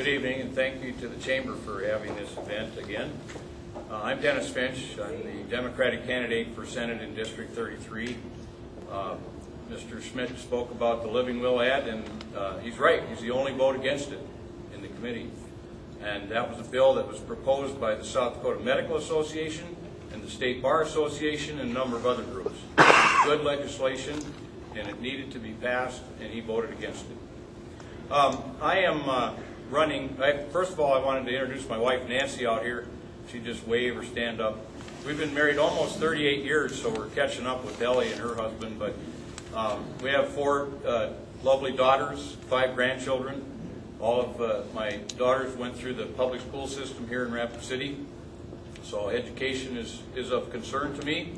Good evening, and thank you to the Chamber for having this event again. I'm Dennis Finch. I'm the Democratic candidate for Senate in District 33. Mr. Schmidt spoke about the Living Will ad, and he's right. He's the only vote against it in the committee. And that was a bill that was proposed by the South Dakota Medical Association and the State Bar Association and a number of other groups. Good legislation, and it needed to be passed, and he voted against it. I am running. First of all, I wanted to introduce my wife Nancy out here. She just wave or stand up. We've been married almost 38 years, so we're catching up with Ellie and her husband. But we have 4 lovely daughters, 5 grandchildren. All of my daughters went through the public school system here in Rapid City, so education is of concern to me.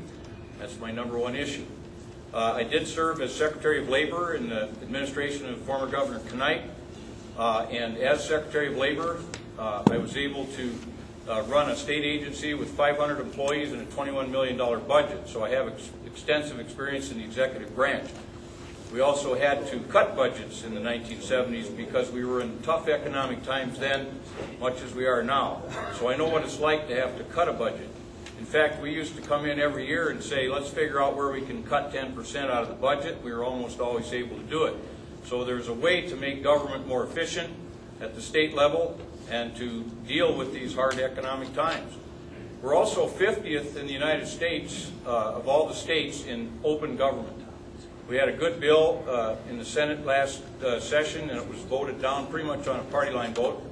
That's my #1 issue. I did serve as Secretary of Labor in the administration of former Governor Knight, and as Secretary of Labor, I was able to run a state agency with 500 employees and a $21 million budget, so I have extensive experience in the executive branch. We also had to cut budgets in the 1970s because we were in tough economic times then, much as we are now. So I know what it's like to have to cut a budget. In fact, we used to come in every year and say, let's figure out where we can cut 10% out of the budget. We were almost always able to do it. So there's a way to make government more efficient at the state level and to deal with these hard economic times. We're also 50th in the United States of all the states in open government. We had a good bill in the Senate last session, and it was voted down pretty much on a party line vote.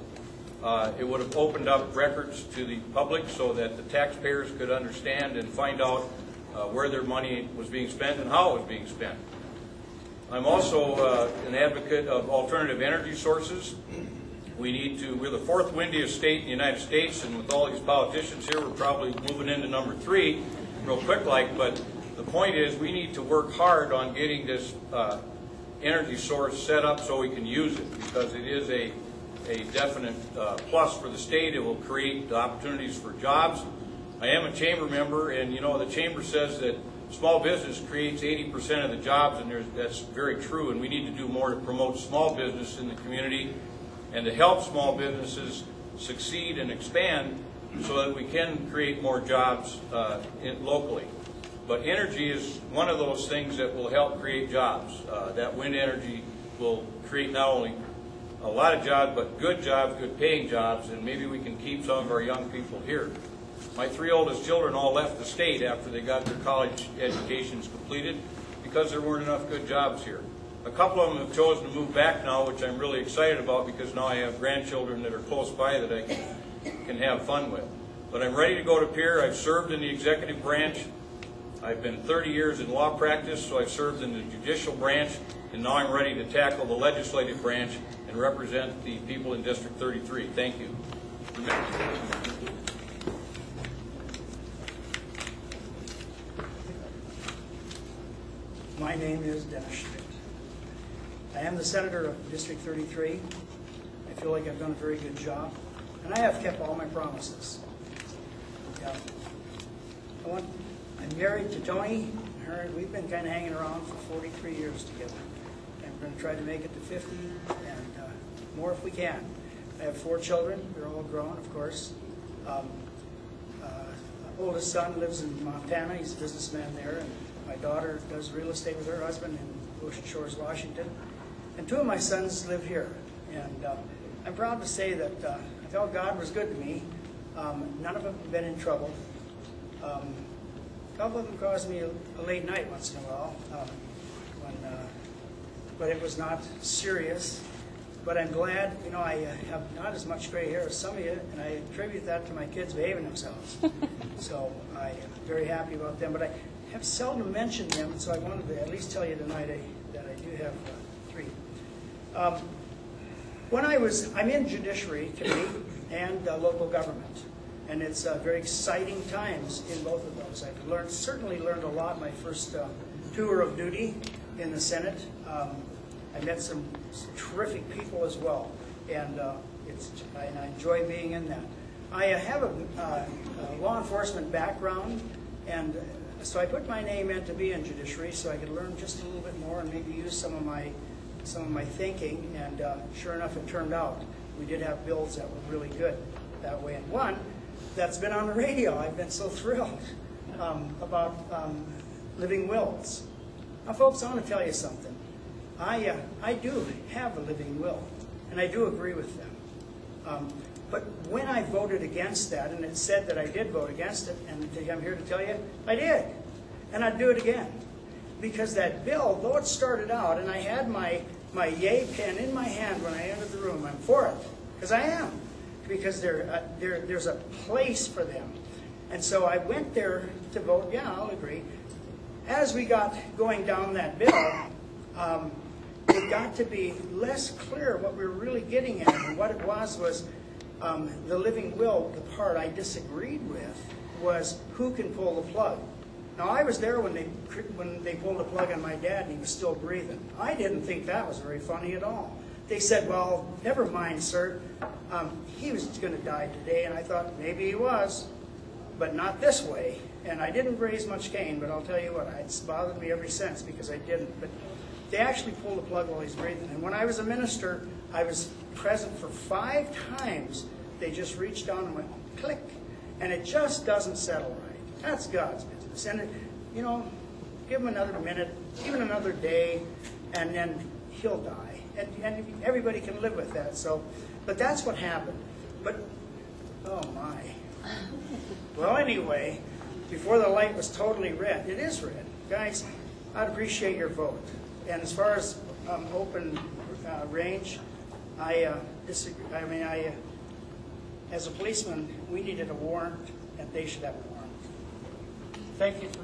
It would have opened up records to the public so that the taxpayers could understand and find out where their money was being spent and how it was being spent. I'm also an advocate of alternative energy sources. We're the 4th windiest state in the United States, and with all these politicians here, we're probably moving into #3 real quick like, but the point is we need to work hard on getting this energy source set up so we can use it, because it is a definite plus for the state. It will create opportunities for jobs. I am a chamber member, and you know the chamber says that small business creates 80% of the jobs, and that's very true, and we need to do more to promote small business in the community and to help small businesses succeed and expand so that we can create more jobs locally. But energy is one of those things that will help create jobs. That wind energy will create not only a lot of jobs, but good jobs, good paying jobs, and maybe we can keep some of our young people here. My 3 oldest children all left the state after they got their college educations completed because there weren't enough good jobs here. A couple of them have chosen to move back now, which I'm really excited about because now I have grandchildren that are close by that I can have fun with. But I'm ready to go to Pierre. I've served in the executive branch. I've been 30 years in law practice, so I've served in the judicial branch, and now I'm ready to tackle the legislative branch and represent the people in District 33. Thank you. My name is Dennis Schmidt. I am the Senator of District 33. I feel like I've done a very good job, and I have kept all my promises. I'm married to Tony. We've been kind of hanging around for 43 years together. And we're going to try to make it to 50 and more if we can. I have 4 children. They're all grown, of course. Oldest son lives in Montana. He's a businessman there. And my daughter does real estate with her husband in Ocean Shores, Washington. And 2 of my sons live here. And I'm proud to say that I felt God was good to me. None of them have been in trouble. A couple of them caused me a late night once in a while, but it was not serious. But I'm glad, you know, I have not as much gray hair as some of you, and I attribute that to my kids behaving themselves. So I am very happy about them. But I have seldom mentioned them, so I wanted to at least tell you tonight that I do have 3. I'm in Judiciary Committee and local government. And it's very exciting times in both of those. I've certainly learned a lot my first tour of duty in the Senate. I met some terrific people as well, and I enjoy being in that. I have a law enforcement background, and so I put my name in to be in Judiciary so I could learn just a little bit more and maybe use some of my some of my thinking, and sure enough, it turned out we did have bills that were really good that way. And one that's been on the radio, I've been so thrilled about living wills. Now, folks, I want to tell you something. I do have a living will, and I do agree with them. But when I voted against that, and it said that I did vote against it, and I'm here to tell you, I did. And I'd do it again. Because that bill, though it started out, and I had my yay pen in my hand when I entered the room, I'm for it. Because I am. Because there's a place for them. And so I went there to vote, yeah, I'll agree. As we got going down that bill, it got to be less clear what we were really getting at. And what it was the living will, the part I disagreed with, was who can pull the plug. Now, I was there when they pulled the plug on my dad and he was still breathing. I didn't think that was very funny at all. They said, well, never mind, sir. He was going to die today, and I thought maybe he was, but not this way. And I didn't raise much cane, but I'll tell you what, it's bothered me ever since because I didn't. But they actually pulled the plug while he's breathing. And when I was a minister, I was present for 5 times. They just reached down and went click, and it just doesn't settle right. That's God's business. And, you know, give him another minute, even another day, and then he'll die. And everybody can live with that. So, but that's what happened. But, oh my. Well, anyway, before the light was totally red, it is red. Guys, I'd appreciate your vote. And as far as open range, I disagree. I mean, as a policeman, we needed a warrant, and they should have a warrant. Thank you for